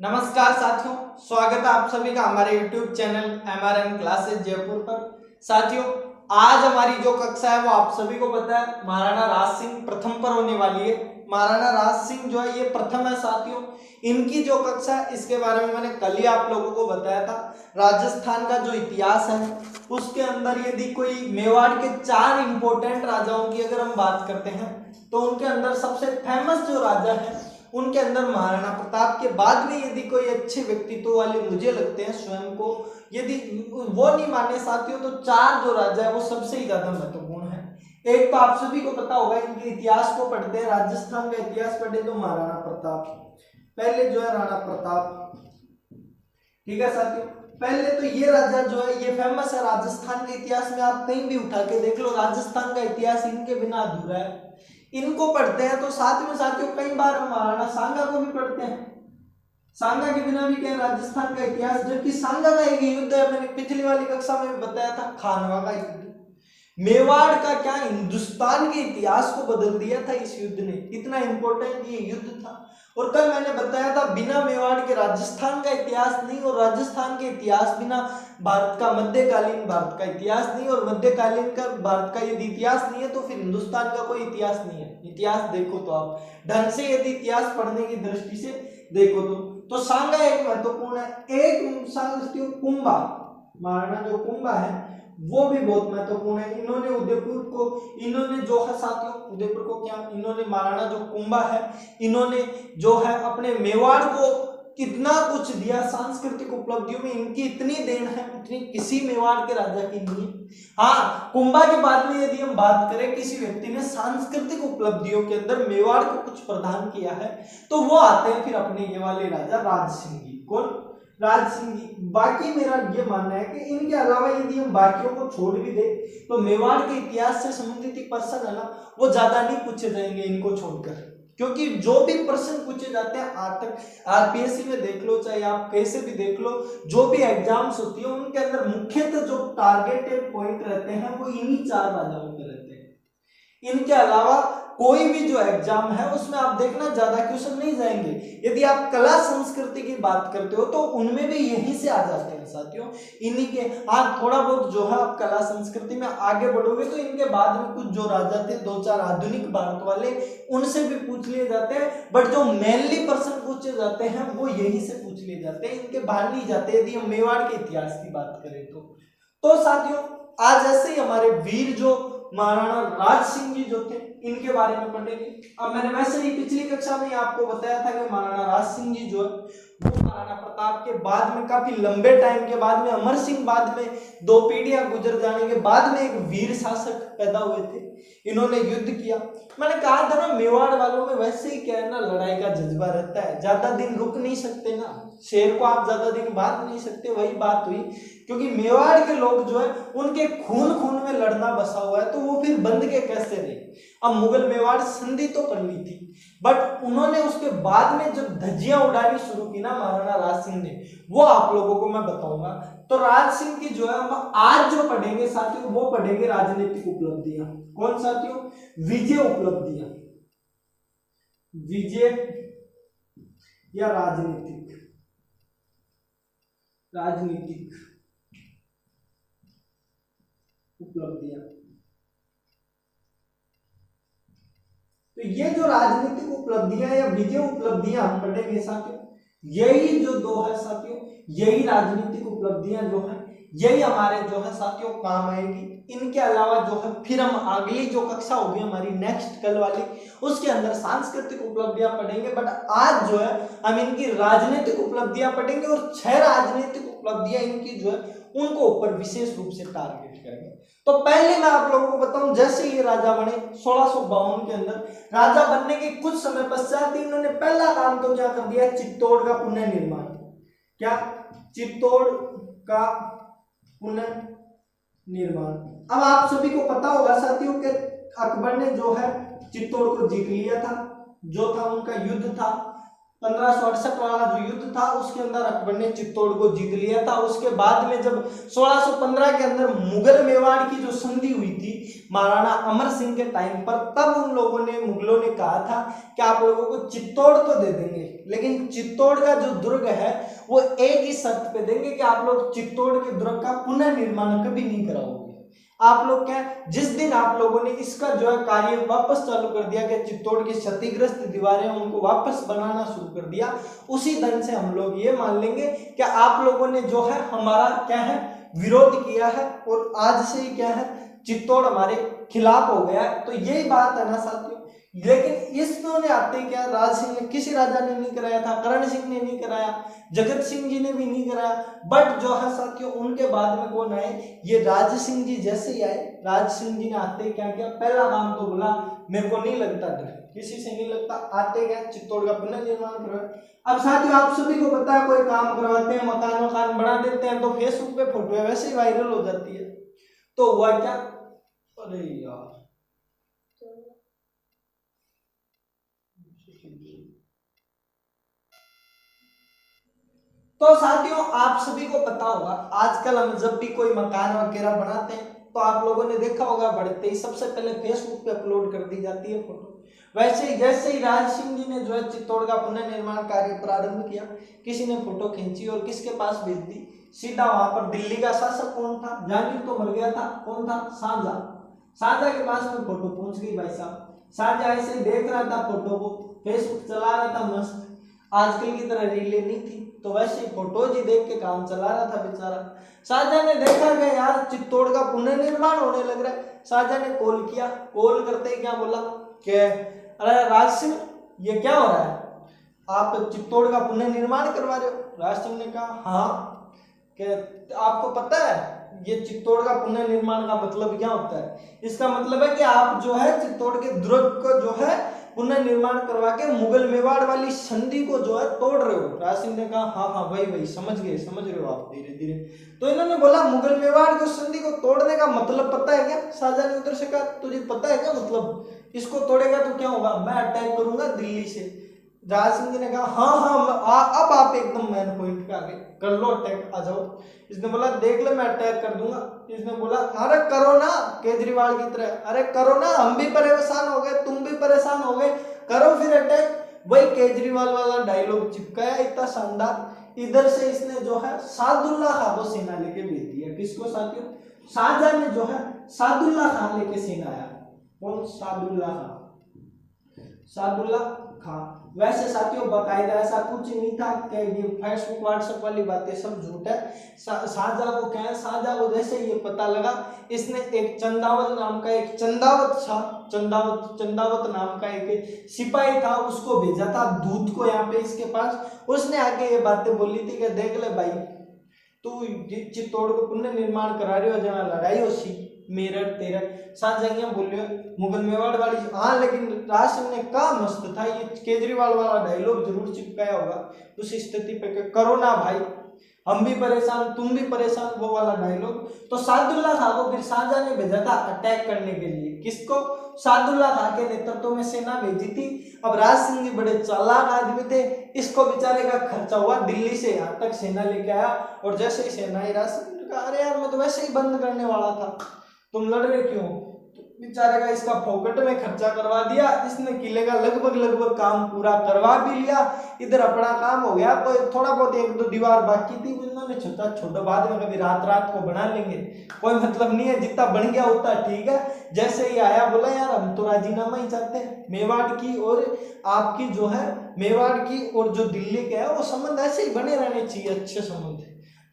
नमस्कार साथियों, स्वागत है आप सभी का हमारे YouTube channel MRM classes Jaipur पर। साथियों, आज हमारी जो कक्षा है वो आप सभी को पता है महाराणा राज सिंह प्रथम पर होने वाली है। महाराणा राज सिंह जो है ये प्रथम है साथियों। इनकी जो कक्षा है इसके बारे में मैंने कल ही आप लोगों को बताया था। राजस्थान का जो इतिहास है उसके अंदर यदि कोई मेवाड़ के 4 इंपोर्टेंट राजाओं की अगर हम बात करते हैं तो उनके अंदर सबसे फेमस जो राजा है उनके अंदर महाराणा प्रताप के बाद में यदि कोई अच्छे व्यक्तित्व वाले मुझे लगते हैं स्वयं को, यदि वो नहीं माने साथियों, तो 4 जो राजा है वो सबसे ही ज्यादा महत्वपूर्ण है। एक तो आप सभी को पता होगा, इनके इतिहास को पढ़ते हैं, राजस्थान का इतिहास पढ़े तो महाराणा प्रताप पहले जो है राणा प्रताप, ठीक है साथियों। पहले तो ये राजा जो है ये फेमस है राजस्थान के इतिहास में, आप कहीं भी उठा के देख लो, राजस्थान का इतिहास इनके बिना अधूरा है। इनको पढ़ते हैं तो साथ में साथियों कई बार हम महाराणा सांगा को भी पढ़ते हैं। सांगा के बिना भी क्या राजस्थान का इतिहास, जबकि सांगा का एक युद्ध है, मैंने पिछली वाली कक्षा में बताया था, खानवा का युद्ध। मेवाड़ का क्या हिंदुस्तान के इतिहास को बदल दिया था इस युद्ध ने, इतना इंपॉर्टेंट ये युद्ध था। और कल मैंने बताया था बिना मेवाड़ के राजस्थान का इतिहास नहीं, और राजस्थान के इतिहास बिना भारत का मध्यकालीन भारत का इतिहास नहीं, और मध्यकालीन का भारत का यदि इतिहास नहीं है तो फिर हिंदुस्तान का कोई इतिहास नहीं है। इतिहास देखो तो आप ढंग से यदि इतिहास पढ़ने की दृष्टि से देखो तो सांगा एक महत्वपूर्ण है। एक साथियों कुंभा, महाराणा जो कुंभा है वो भी बहुत महत्वपूर्ण है। इन्होंने उदयपुर को, इन्होंने जो है साथियों उदयपुर को क्या, इन्होंने महाराणा जो कुंभा है इन्होंने जो है अपने मेवाड़ को कितना कुछ दिया, सांस्कृतिक उपलब्धियों में इनकी इतनी देन है, इतनी किसी मेवाड़ के राजा की नहीं है। हाँ, कुंभा के बाद में यदि हम बात करें किसी व्यक्ति ने सांस्कृतिक उपलब्धियों के अंदर मेवाड़ को कुछ प्रदान किया है तो वो आते हैं फिर अपने ये वाले राजा राज सिंह जी। कौन? राज सिंह जी। बाकी मेरा ये मानना है कि इनके अलावा यदि हम बाकियों को छोड़ भी दे तो मेवाड़ के इतिहास से संबंधित पर्सन है ना वो ज्यादा नहीं पूछे जाएंगे इनको छोड़कर, क्योंकि जो भी प्रश्न पूछे जाते हैं आज तक आरपीएससी में देख लो, चाहे आप कैसे भी देख लो, जो भी एग्जाम्स होती है उनके अंदर मुख्यतः जो टारगेटेड पॉइंट रहते हैं वो इन्हीं 4 राजाओं के रहते हैं। इनके अलावा कोई भी जो एग्जाम है उसमें आप देखना ज्यादा क्वेश्चन नहीं जाएंगे। यदि आप कला संस्कृति की बात करते हो तो उनमें भी यहीं से आ जाते हैं साथियों, इन्हीं के। आज थोड़ा बहुत जो है आप कला संस्कृति में आगे बढ़ोगे तो इनके बाद में कुछ जो राजा थे 2-4 आधुनिक भारत वाले उनसे भी पूछ लिए जाते हैं, बट जो मेनली प्रश्न पूछे जाते हैं वो यहीं से पूछ लिए जाते हैं, इनके बाहर नहीं जाते। यदि हम मेवाड़ के इतिहास की बात करें तो साथियों आज ऐसे ही हमारे वीर जो महाराणा राज सिंह जी जो थे इनके बारे में पढ़ेंगे। अब मैंने वैसे ही पिछली कक्षा में आपको बताया था कि महाराणा राज सिंह जी जो है वो महाराणा प्रताप के बाद में काफी लंबे टाइम के बाद में, अमर सिंह बाद में 2 पीढ़ियां गुजर जाने के बाद में एक वीर शासक पैदा हुए थे। इन्होंने युद्ध किया। मैंने कहा था ना मेवाड़ वालों में वैसे ही क्या है ना, लड़ाई का जज्बा रहता है, ज्यादा दिन रुक नहीं सकते ना, शेर को आप ज्यादा दिन बांध नहीं सकते। वही बात हुई, क्योंकि मेवाड़ के लोग जो है उनके खून खून में लड़ना बसा हुआ है, तो वो फिर बंद के कैसे रहे। अब मुगल मेवाड़ संधि तो कर ली थी, बट उन्होंने उसके बाद में जब धज्जियां उड़ानी शुरू की ना महाराणा राज सिंह ने, वो आप लोगों को मैं बताऊंगा। तो राज सिंह की जो है हम आज जो पढ़ेंगे साथियों वो पढ़ेंगे राजनीतिक उपलब्धियां। कौन साथियों? विजय उपलब्धियां, विजय या राजनीतिक उपलब्धियां। तो ये जो राजनीतिक उपलब्धियां या विजय उपलब्धियां हम पढ़ेंगे साथियों, यही जो 2 है साथियों, यही राजनीतिक उपलब्धियां जो है यही हमारे जो है साथियों काम आएगी। इनके अलावा जो है फिर हम अगली जो कक्षा होगी हमारी नेक्स्ट कल वाली उसके अंदर सांस्कृतिक उपलब्धियां पढ़ेंगे, बट आज जो है हम इनकी राजनीतिक उपलब्धियां पढ़ेंगे और 6 राजनीतिक उपलब्धियां इनकी जो है उनको ऊपर विशेष रूप से टारगेट करेंगे। तो पहले मैं आप लोगों को बताऊं, जैसे ये राजा बने 1652 के अंदर, राजा बनने के कुछ समय पश्चात इन्होंने पहला काम तो क्या कर दिया, चित्तौड़ का पुनर्निर्माण। क्या? चित्तौड़ का पुनर्निर्माण। अब आप सभी को पता होगा साथियों कि अकबर ने जो है चित्तौड़ को जीत लिया था, जो था उनका युद्ध था, 1568 वाला जो युद्ध था उसके अंदर अकबर ने चित्तौड़ को जीत लिया था। उसके बाद में जब 1615 के अंदर मुगल मेवाड़ की जो संधि हुई थी महाराणा अमर सिंह के टाइम पर, तब उन लोगों ने, मुगलों ने कहा था कि आप लोगों को चित्तौड़ तो दे देंगे, लेकिन चित्तौड़ का जो दुर्ग है वो एक ही शर्त पे देंगे कि आप लोग चित्तौड़ के दुर्ग का पुनर्निर्माण कभी नहीं कराओगे। आप लोग क्या, जिस दिन आप लोगों ने इसका जो है कार्य वापस चालू कर दिया कि चित्तौड़ की क्षतिग्रस्त दीवारें उनको वापस बनाना शुरू कर दिया, उसी दिन से हम लोग ये मान लेंगे कि आप लोगों ने जो है हमारा क्या है विरोध किया है और आज से ही क्या है चित्तौड़ हमारे खिलाफ हो गया। तो यही बात है ना साथियों। लेकिन इसने आते क्या, राज सिंह ने, किसी राजा ने नहीं कराया था, करण सिंह ने नहीं कराया, जगत सिंह जी ने भी नहीं कराया, बट जो है साथियों उनके बाद में कौन आए, ये राज सिंह जी जैसे ही आए, राज सिंह जी ने आते क्या किया, पहला काम तो बोला मेरे को नहीं लगता डर, किसी से नहीं लगता, आते गए चित्तौड़ का पुनर्निर्माण करवाया। अब साथियों आप सभी को पता है कोई काम करवाते हैं, मकान वकान बना देते हैं तो फेसबुक पे फोटो है वैसे ही वायरल हो जाती है। तो हुआ क्या, अरे यार तो साथियों आप सभी को पता होगा आजकल हम जब भी कोई मकान वगैरह बनाते हैं तो आप लोगों ने देखा होगा बढ़ते ही सबसे पहले फेसबुक पे अपलोड कर दी जाती है फोटो। वैसे ही जैसे ही राज सिंह जी ने जो है चित्तौड़ का पुनर्निर्माण कार्य प्रारंभ किया, किसी ने फोटो खींची और किसके पास भेज दी, सीधा वहां पर दिल्ली का शासक कौन था, जहांगीर तो मर गया था, कौन था, शाहजहां, शाहजहां के पास में फोटो पहुंच गई। भाई साहब शाहजहां ऐसे देख रहा था फोटो को, फेसबुक चला रहा था मस्त, आजकल की तरह रीलें नहीं थी तो वैसे ही फोटोज ही देख के काम चला रहा था बेचारा। शाहजहां ने देखा कि यार चित्तौड़ का पुनर्निर्माण होने लग रहा है, शाहजहां ने कॉल किया, कॉल करते ही क्या बोला कि अरे राज सिंह ये क्या हो रहा है, आप चित्तौड़ का पुनर्निर्माण करवा रहे हो। राज सिंह ने कहा हाँ, कि आपको पता है ये चित्तौड़ का पुनर्निर्माण का मतलब क्या होता है, इसका मतलब है कि आप जो है चित्तौड़ के दुर्ग को जो है पुनर्निर्माण करवा के मुगल मेवाड़ वाली संधि को जो है तोड़ रहे हो। राज सिंह ने कहा हाँ हाँ वही वही समझ रहे हो आप धीरे धीरे। तो इन्होंने बोला मुगल मेवाड़ को संधि को तोड़ने का मतलब पता है क्या, शाहजहां ने उधर से कहा तुझे पता है क्या मतलब, इसको तोड़ेगा तो क्या होगा, मैं अटैक करूंगा दिल्ली से। राज सिंह जी ने कहा हाँ हाँ अब आप एकदम मैन पॉइंट पे आ गए, कर लो अटैक, आ जाओ। इसने बोला देख ले मैं अटैक कर दूंगा। इसने बोला अरे करो ना, केजरीवाल की तरह, अरे करो ना, हम भी परेशान हो गए तुम भी परेशान हो गए, करो फिर अटैक। वही केजरीवाल वाला डायलॉग चिपकाया इतना शानदार। इधर से इसने जो है सादुल्ला खान को सेना लेके भेज दिया। किसको साथियों, शाहजहां ने जो है सादुल्ला खान लेके सेना आया। कौन, सादुल्ला खान, सादुल्ला खान। वैसे साथियों बकायदा ऐसा कुछ नहीं था कि ये फेसबुक व्हाट्सएप वाली बातें सब झूठ है। शाहजहां को क्या है, शाहजहां को जैसे ये पता लगा, इसने एक चंदावत नाम का एक चंदावत नाम का एक सिपाही था, उसको भेजा था दूत को यहाँ पे इसके पास। उसने आके ये बातें बोली थी कि देख ले भाई तू चित्तौड़ को पुनर्निर्माण करा रहे हो, जहाँ लड़ाई हो सी मेरठ तेरठ शाहजहां बोलियो मुगल मेवाड़ वाली। हाँ लेकिन राज सिंह ने कहा मस्त था, ये केजरीवाल वाला डायलॉग जरूर चिपकाया होगा उस स्थिति पे, करो ना भाई हम भी परेशान तुम भी परेशान, वो वाला डायलॉग। तो सादुल्ला खां को फिर शाहजहां ने भेजा था अटैक करने के लिए। किसको, सादुल्ला खां के नेतृत्व में सेना भेजी थी। अब राज सिंह जी बड़े चालाक आदमी थे, इसको बेचारे का खर्चा हुआ, दिल्ली से यहाँ तक सेना लेके आया। और जैसे ही सेना आई, राज सिंह ने कहा अरे यार मैं तो वैसे ही बंद करने वाला था, तुम लड़ रहे क्यों। तो बेचारे का इसका फोकट में खर्चा करवा दिया, इसने किले का लगभग काम पूरा करवा भी लिया। इधर अपना काम हो गया, तो थोड़ा बहुत एक दो दीवार बाकी थी उन्होंने छोटा बाद में कभी रात को बना लेंगे, कोई मतलब नहीं है, जितना बन गया उतना ठीक है। जैसे ही आया बोला यार हम तो राजीनामा ही चाहते हैं, मेवाड़ की और आपकी जो है मेवाड़ की और जो दिल्ली के है वो संबंध ऐसे ही बने रहने चाहिए, अच्छे संबंध।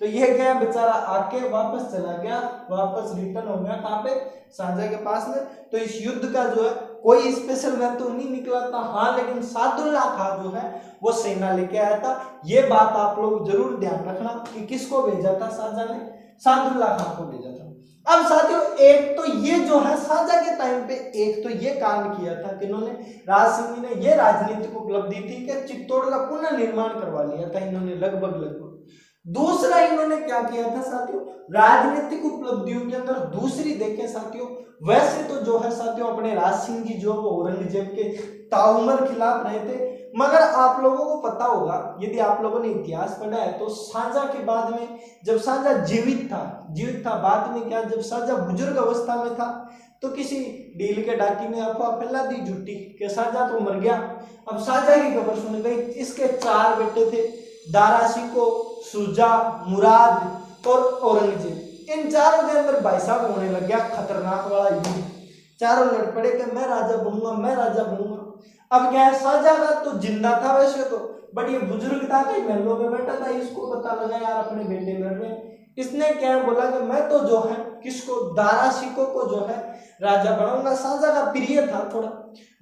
तो ये क्या बेचारा आके वापस चला गया, वापस रिटर्न हो गया कहाँ पे, शाहजहां के पास में। तो इस युद्ध का जो है कोई स्पेशल मैच तो नहीं निकला था, हाँ लेकिन सादुल्ला खां जो है वो सेना लेके आया था। ये बात आप लोग जरूर ध्यान रखना कि किसको भेजा था शाहजहां ने, सादुल्ला खां को भेजा था। अब साथियों एक तो ये जो है शाहजहां के टाइम पे एक तो ये काम किया था कि इन्होंने, राज सिंह जी ने ये राजनीतिक उपलब्धि थी कि चित्तौड़ का पुनर्निर्माण करवा लिया था इन्होंने लगभग। दूसरा इन्होंने क्या किया था साथियों, राजनीतिक उपलब्धियों के अंदर दूसरी देखें साथियों, वैसे तो जो है साथियों अपने राज सिंह जी जो औरंगजेब के ताउमर खिलाफ रहे थे, मगर आप लोगों को पता होगा, यदि आप लोगों ने इतिहास पढ़ा है, तो शाहजहां के बाद में जब शाहजहां जीवित था, बाद में क्या, जब शाहजहां बुजुर्ग अवस्था में था तो किसी डील के डाकी ने अफवाह फैला दी झूठी कि शाहजहां तो मर गया। अब शाहजहां की खबर सुन गई। इसके 4 बेटे थे, दारा शिको, शुजा, मुराद और औरंगजेब। इन चारों के अंदर भाई साहब होने लग गया खतरनाक वाला युद्ध। चारों लड़ पड़े कि मैं राजा बनूंगा, मैं राजा बनूंगा। अब क्या है, शाहजहां का तो जिंदा था वैसे तो, बट ये बुजुर्ग था, कहीं महलों में बैठा था, इसको पता लगा यार अपने बेटे लड़ रहे हैं। इसने क्या बोला कि मैं तो जो है किसको, दारा शिको को जो है राजा बनाऊंगा। शाहजहां का प्रिय था थोड़ा,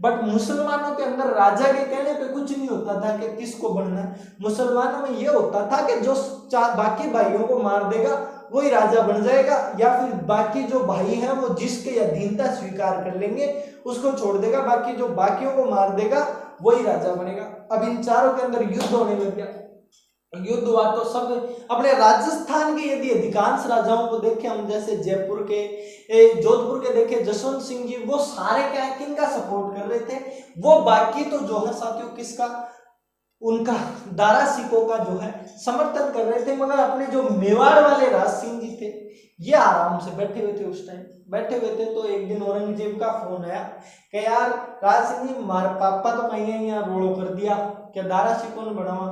बट मुसलमानों के अंदर राजा के कहने पे कुछ नहीं होता था कि किसको बनना है। मुसलमानों में ये होता था कि जो बाकी भाइयों को मार देगा वही राजा बन जाएगा, या फिर बाकी जो भाई है वो जिसके अधीनता स्वीकार कर लेंगे उसको छोड़ देगा, बाकी जो बाकियों को मार देगा वही राजा बनेगा। अब इन चारों के अंदर युद्ध होने लग गया। युद्ध हुआ तो सब अपने राजस्थान के यदि अधिकांश राजाओं को देखें हम, जैसे जयपुर के, जोधपुर के देखे जसवंत सिंह जी, वो सारे क्या किनका सपोर्ट कर रहे थे, वो बाकी तो जो है साथियों किसका, उनका दारा सिकों का जो है समर्थन कर रहे थे। मगर अपने जो मेवाड़ वाले राज सिंह जी थे ये आराम से बैठे हुए थे। उस टाइम बैठे हुए थे तो एक दिन औरंगजेब का फोन आया कि यार राज सिंह जी मारे पापा तो कहीं यहाँ रोड़ो कर दिया, क्या दारा सिकों ने बढ़ावा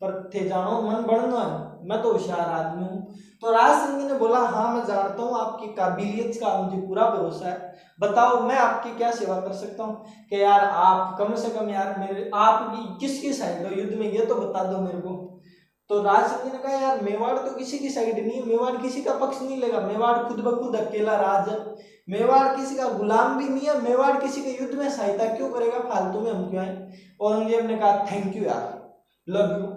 पर थे जानो मन बढ़ना है, मैं तो होशियार आदमी हूँ। तो राज सिंह जी ने बोला हाँ मैं जानता हूँ आपकी काबिलियत का मुझे पूरा भरोसा है, बताओ मैं आपकी क्या सेवा कर सकता हूँ। कि यार आप कम से कम यार मेरे आपकी किसकी साइड हो युद्ध में ये तो बता दो मेरे को। तो राज सिंह जी ने कहा यार मेवाड़ तो किसी की साइड नहीं है, मेवाड़ किसी का पक्ष नहीं लेगा, मेवाड़ खुद ब खुद अकेला राज है, मेवाड़ किसी का गुलाम भी नहीं है, मेवाड़ किसी के युद्ध में सहायता क्यों करेगा, फालतू में हम क्यों आए। औरंगजेब ने कहा थैंक यू यार, लव यू।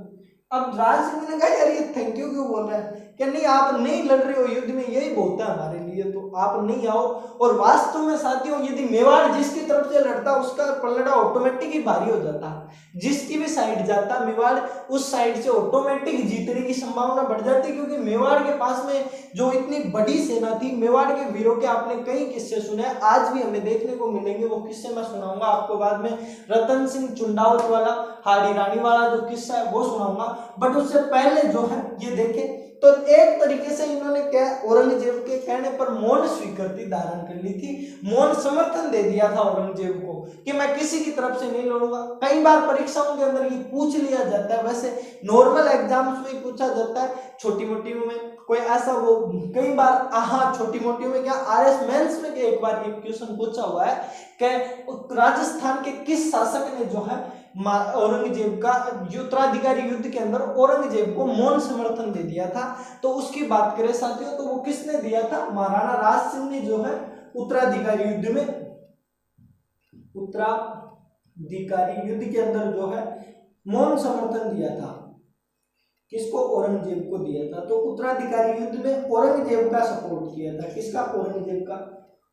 अब राज सिंह ने कहा यार ये थैंक यू क्यों बोल रहा है, कि नहीं आप नहीं लड़ रहे हो युद्ध में, यही बहुत है हमारे लिए, तो आप नहीं आओ। और वास्तव में साथियों यदि मेवाड़ जिसकी तरफ से लड़ता उसका पलड़ा ऑटोमेटिक ही भारी हो जाता, जिसकी भी साइड जाता मेवाड़ उस साइड से ऑटोमेटिक जीतने की संभावना बढ़ जाती, क्योंकि मेवाड़ के पास में जो इतनी बड़ी सेना थी। मेवाड़ के वीरों के आपने कई किस्से सुने, आज भी हमें देखने को मिलेंगे, वो किस्से मैं सुनाऊंगा आपको बाद में। रतन सिंह चुंडावत वाला, हाड़ी रानी वाला जो किस्सा है वो सुनाऊंगा, बट उससे पहले जो है ये देखें तो एक तरीके से इन्होंने क्या औरंगजेब के कहने पर मौन स्वीकृति धारण कर ली थी, मौन समर्थन दे दिया था औरंगजेब को कि मैं किसी की तरफ से नहीं लड़ूंगा। कई बार परीक्षाओं के अंदर ये पूछ लिया जाता है, वैसे नॉर्मल एग्जाम्स में पूछा जाता है, छोटी मोटी में कोई ऐसा वो कई बार छोटी मोटी में क्या आरएस मेंस में एक बार ये क्वेश्चन पूछा हुआ है कि राजस्थान के किस शासक ने जो है औरंगजेब का उत्तराधिकारी युद्ध के अंदर औरंगजेब को मौन समर्थन दे दिया था। तो उसकी बात करें साथियों तो वो किसने दिया था, महाराणा राज सिंह ने जो है उत्तराधिकारी युद्ध में, उत्तराधिकारी युद्ध के अंदर जो है मौन समर्थन दिया था। किसको, औरंगजेब को दिया था। तो उत्तराधिकारी युद्ध में औरंगजेब का सपोर्ट किया था, किसका, औरंगजेब का,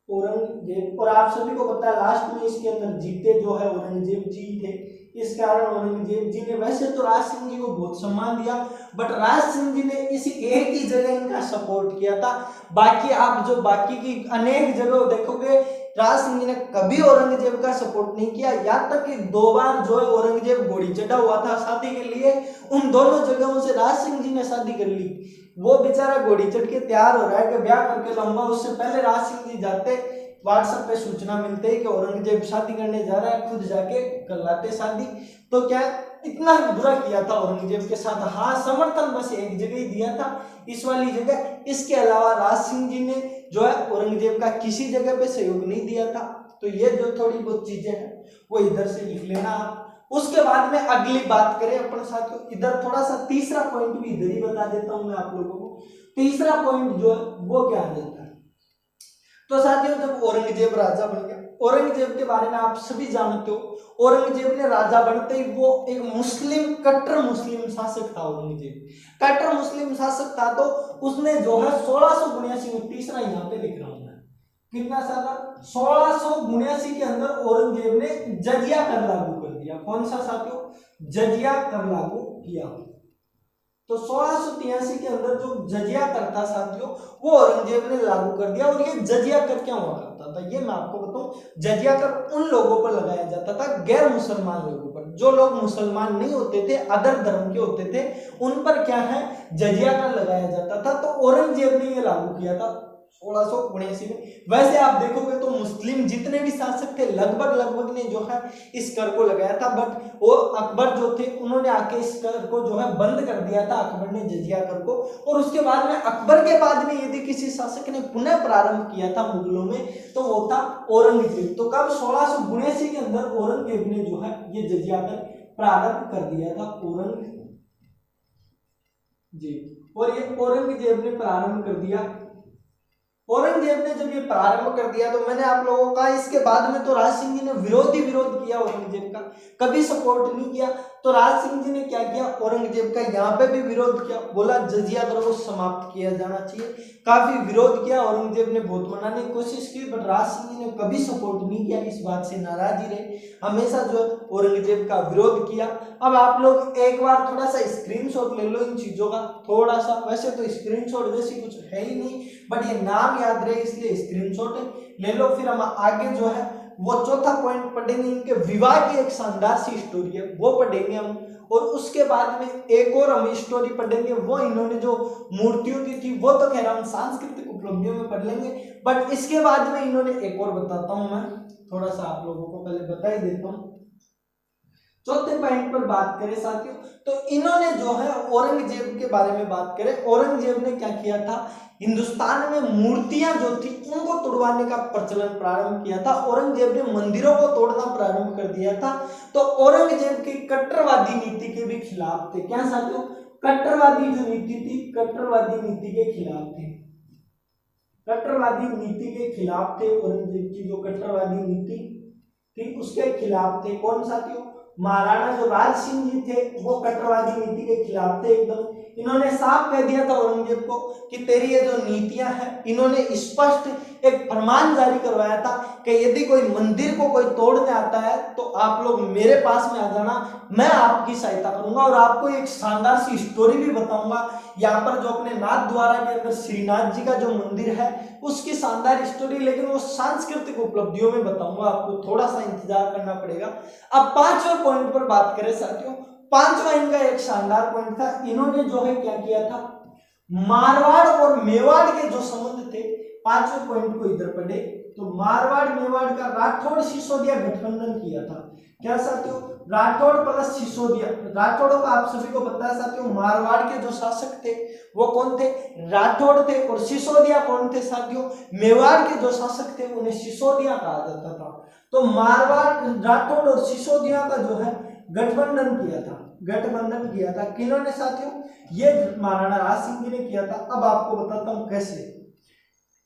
औरंगजेब। और आप सभी को पता है लास्ट में इसके अंदर जीते जो है औरंगजेब जी थे। इस कारण औरंगजेब जी ने वैसे तो राज सिंह जी को बहुत सम्मान दिया, बट राज सिंह जी ने इसी एक ही जगह इनका सपोर्ट किया था। बाकी आप जो बाकी की अनेक जगह देखोगे राज सिंह जी ने कभी औरंगजेब का सपोर्ट नहीं किया। यहाँ तक कि 2 बार जो है औरंगजेब घोड़ी चढ़ा हुआ था शादी के लिए, उन दोनों जगहों से राज सिंह जी ने शादी कर ली। वो बेचारा घोड़ी चढ़ के तैयार हो रहा है कि ब्याह करके लाऊंगा, उससे पहले राज सिंह जी जाते व्हाट्सएप पे सूचना मिलते है कि औरंगजेब शादी करने जा रहा है, खुद जाके कर लाते शादी। तो क्या इतना बुरा किया था औरंगजेब के साथ। हाँ समर्थन बस एक जगह ही दिया था, इस वाली जगह, इसके अलावा राज सिंह जी ने जो है औरंगजेब का किसी जगह पे सहयोग नहीं दिया था। तो ये जो थोड़ी बहुत चीजें हैं वो इधर से लिख लेना आप। उसके बाद में अगली बात करें अपन साथियों, इधर थोड़ा सा तीसरा पॉइंट भी इधर ही बता देता हूं मैं आप लोगों को। तीसरा पॉइंट जो है वो क्या आ जाता है, तो साथियों जब औरंगजेब राजा बन गया, औरंगजेब के बारे में आप सभी जानते हो, औरंगजेब ने राजा बनते ही वो एक मुस्लिम, कट्टर मुस्लिम शासक था। औरंगजेब कट्टर मुस्लिम शासक था, तो उसने जो है 1679 में, तीसरा यहाँ पे लिख रहा हूं मैं, कितना साल, 1679 के अंदर औरंगजेब ने जजिया कर लागू कर दिया। कौन सा साथियों, जजिया कर लागू किया। तो 1683 के अंदर जो जजिया कर था साथियों वो औरंगजेब ने लागू कर दिया। और ये जजिया कर क्या हुआ करता था ये मैं आपको बताऊं। जजिया कर उन लोगों पर लगाया जाता था गैर मुसलमान लोगों पर, जो लोग मुसलमान नहीं होते थे, अदर धर्म के होते थे, उन पर क्या है जजिया कर लगाया जाता था। तो औरंगजेब ने ये लागू किया था 1679 में। वैसे आप देखोगे तो मुस्लिम जितने भी शासक थे लगभग ने जो है इस कर को लगाया था, बट वो अकबर जो थे उन्होंने आके इस कर को जो है बंद कर दिया था, अकबर ने जजिया कर को। और उसके बाद में अकबर के बाद में यदि किसी शासक ने पुनः प्रारंभ किया था मुगलों में तो वो था औरंगजेब। तो कब 1679 के अंदर औरंगजेब ने जो है ये जजिया कर प्रारंभ कर दिया था, औरंगजेब। और ये औरंगजेब ने प्रारंभ कर दिया। औरंगजेब ने जब ये प्रारंभ कर दिया तो मैंने आप लोगों का इसके बाद में तो राज सिंह जी ने विरोध किया औरंगजेब का, कभी सपोर्ट नहीं किया। तो राज सिंह जी ने क्या किया, औरंगजेब का यहाँ पे भी विरोध किया, बोला जजिया कर को समाप्त किया जाना चाहिए। काफी विरोध किया, औरंगजेब ने बहुत मनाने की कोशिश की, बट राज सिंह जी ने कभी सपोर्ट नहीं किया, इस बात से नाराज ही रहे, हमेशा जो औरंगजेब का विरोध किया। अब आप लोग एक बार थोड़ा सा स्क्रीनशॉट ले लो इन चीजों का, थोड़ा सा, वैसे तो स्क्रीनशॉट जैसी कुछ है ही नहीं, बट ये नाम याद रहे इसलिए स्क्रीनशॉट ले लो। फिर हम आगे जो है वो चौथा पॉइंट पढ़ेंगे, इनके विवाह की एक शानदार सी स्टोरी है वो पढ़ेंगे हम। और उसके बाद में एक और हम स्टोरी पढ़ेंगे, वो इन्होंने जो मूर्तियों की थी वो तो खैर हम सांस्कृतिक उपलब्धियों में पढ़ लेंगे, बट इसके बाद में इन्होंने एक और बताता हूं, मैं थोड़ा सा आप लोगों को पहले बता ही देता हूं। चौथे पॉइंट पर बात करें साथियों, तो इन्होंने जो है औरंगजेब के बारे में बात करें, औरंगजेब ने क्या किया था, हिंदुस्तान में मूर्तियां जो थी उनको तोड़वाने का प्रचलन प्रारंभ किया था। औरंगजेब ने मंदिरों को तोड़ना प्रारंभ कर दिया था। तो औरंगजेब की कट्टरवादी नीति के भी खिलाफ थे। क्या साथियों, कट्टरवादी जो नीति थी, कट्टरवादी नीति के खिलाफ थे, कट्टरवादी नीति के खिलाफ थे। औरंगजेब की जो कट्टरवादी नीति थी उसके खिलाफ थे। कौन साथियों, महाराणा जो राज सिंह जी थे वो कट्टरवादी नीति के खिलाफ थे एकदम। इन्होंने साफ कह दिया था औरंगजेब को कि तेरी ये जो नीतियां हैं, इन्होंने स्पष्ट एक फरमान जारी करवाया था कि यदि कोई मंदिर को कोई तोड़ने आता है तो आप लोग मेरे पास में आ जाना, मैं आपकी सहायता करूंगा। और आपको एक शानदार सी स्टोरी भी बताऊंगा, यहाँ पर जो अपने नाथ द्वारा के अंदर श्रीनाथ जी का जो मंदिर है उसकी शानदार स्टोरी, लेकिन वो सांस्कृतिक उपलब्धियों में बताऊंगा, आपको थोड़ा सा इंतजार करना पड़ेगा। अब पांचवें पॉइंट पर बात करें साथियों, पांचवा इनका एक शानदार पॉइंट था, इन्होंने जो है क्या किया था, मारवाड़ और मेवाड़ के जो संबंध थे, पांचवें पॉइंट को इधर पढ़े तो मारवाड़ मेवाड़ का राठौड़ सिसोदिया गठबंधन किया था। क्या साथियों, राठौड़ प्लस सिसोदिया। राठौड़ों का आप सभी को पता है साथियों, मारवाड़ के जो शासक थे वो कौन थे, राठौड़ थे। और सिसोदिया कौन थे साथियों, मेवाड़ के जो शासक थे उन्हें सिसोदिया कहा जाता था। तो मारवाड़, राठौड़ और सिसोदिया का जो है गठबंधन किया था, गठबंधन किया था। किन्होंने साथियों, ये महाराणा राज सिंह जी ने किया था। अब आपको बताता हूं कैसे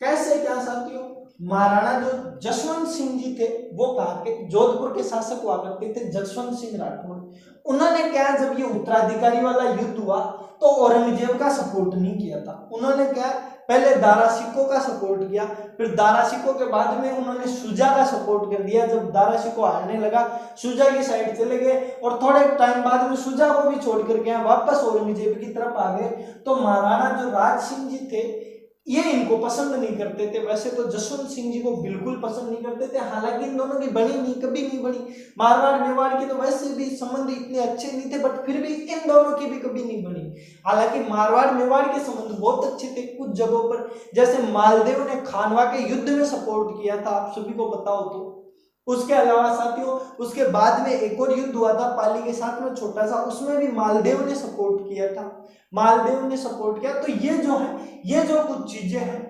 कैसे क्या साथियों, महाराणा जो जसवंत सिंह जी थे वो कहा के जोधपुर के शासक हुआ करते थे, जसवंत सिंह राठौड़। उन्होंने क्या, जब ये उत्तराधिकारी वाला युद्ध हुआ तो औरंगजेब का सपोर्ट नहीं किया था। उन्होंने क्या, पहले दारा सिकों का सपोर्ट किया, फिर दारा सिकों के बाद में उन्होंने शुजा का सपोर्ट कर दिया। जब दारा सिको हारने लगा, शुजा की साइड चले गए और थोड़े टाइम बाद में शुजा को भी छोड़ करके वापस औरंगजेब की तरफ आ गए। तो महाराणा जो राज सिंह जी थे ये इनको पसंद नहीं करते थे। वैसे तो जसवंत सिंह जी को बिल्कुल पसंद नहीं करते थे, हालांकि इन दोनों की बनी नहीं, कभी नहीं बनी। मारवाड़ मेवाड़ की तो वैसे भी संबंध इतने अच्छे नहीं थे, बट फिर भी इन दोनों की भी कभी नहीं बनी। हालांकि मारवाड़ मेवाड़ के संबंध बहुत अच्छे थे कुछ जगहों पर, जैसे मालदेव ने खानवा के युद्ध में सपोर्ट किया था, आप सभी को पता हो तो। उसके अलावा साथियों उसके बाद में एक और युद्ध हुआ था पाली के साथ में छोटा सा, उसमें भी मालदेव ने सपोर्ट किया था, मालदेव ने सपोर्ट किया। तो ये जो है, ये जो कुछ चीजें हैं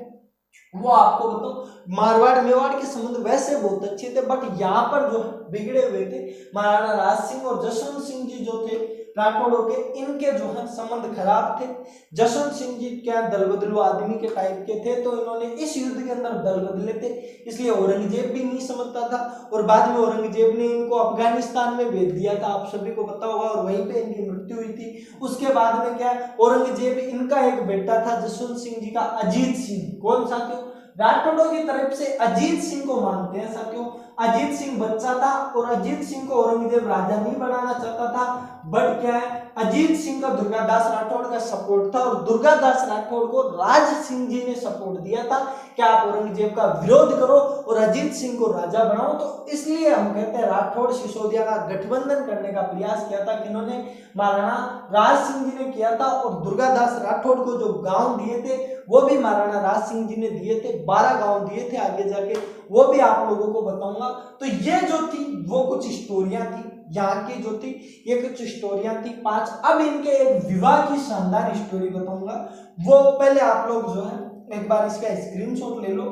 वो आपको बताओ, मारवाड़ मेवाड़ के संबंध वैसे बहुत अच्छे थे, बट यहाँ पर जो है बिगड़े हुए थे। महाराणा राज सिंह और जसवंत सिंह जी जो थे राठौड़ों के, इनके जो है संबंध खराब थे। जसवंत सिंह जी क्या दल बदलू आदमी के टाइप के थे, तो इन्होंने इस युद्ध के अंदर दल बदले थे, इसलिए औरंगजेब भी नहीं समझता था। और बाद में औरंगजेब ने इनको अफगानिस्तान में भेज दिया था, आप सभी को पता होगा, और वहीं पे इनकी मृत्यु हुई थी। उसके बाद में क्या, औरंगजेब, इनका एक बेटा था जसवंत सिंह जी का, अजीत सिंह। कौन साथियों, राठौड़ों की तरफ से अजीत सिंह को मानते हैं साथियों। अजीत सिंह बच्चा था और अजीत सिंह को औरंगजेब राजा नहीं बनाना चाहता था, बट क्या है, अजीत सिंह का दुर्गादास राठौड़ का सपोर्ट था और दुर्गादास राठौड़ को राज सिंह जी ने सपोर्ट दिया था कि आप औरंगजेब का विरोध करो और अजीत सिंह को राजा बनाओ। तो इसलिए हम कहते हैं राठौड़ सिसोदिया का गठबंधन करने का प्रयास किया था, किन्होंने, महाराणा राज सिंह जी ने किया था। और दुर्गादास राठौड़ को जो गांव दिए थे वो भी महाराणा राज सिंह जी ने दिए थे, 12 गांव दिए थे, आगे जाके वो भी आप लोगों को बताऊंगा। तो ये जो थी वो कुछ स्टोरियां थी यहाँ की, जो थी ये कुछ स्टोरियां थी 5। अब इनके एक विवाह की शानदार स्टोरी बताऊंगा, वो पहले आप लोग जो है एक बार इसका स्क्रीनशॉट ले लो।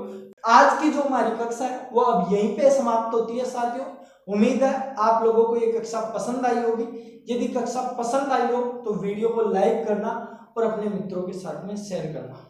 आज की जो हमारी कक्षा है वो अब यहीं पे समाप्त होती है साथियों। उम्मीद है आप लोगों को ये कक्षा पसंद आई होगी। यदि कक्षा पसंद आई हो तो वीडियो को लाइक करना और अपने मित्रों के साथ में शेयर करना।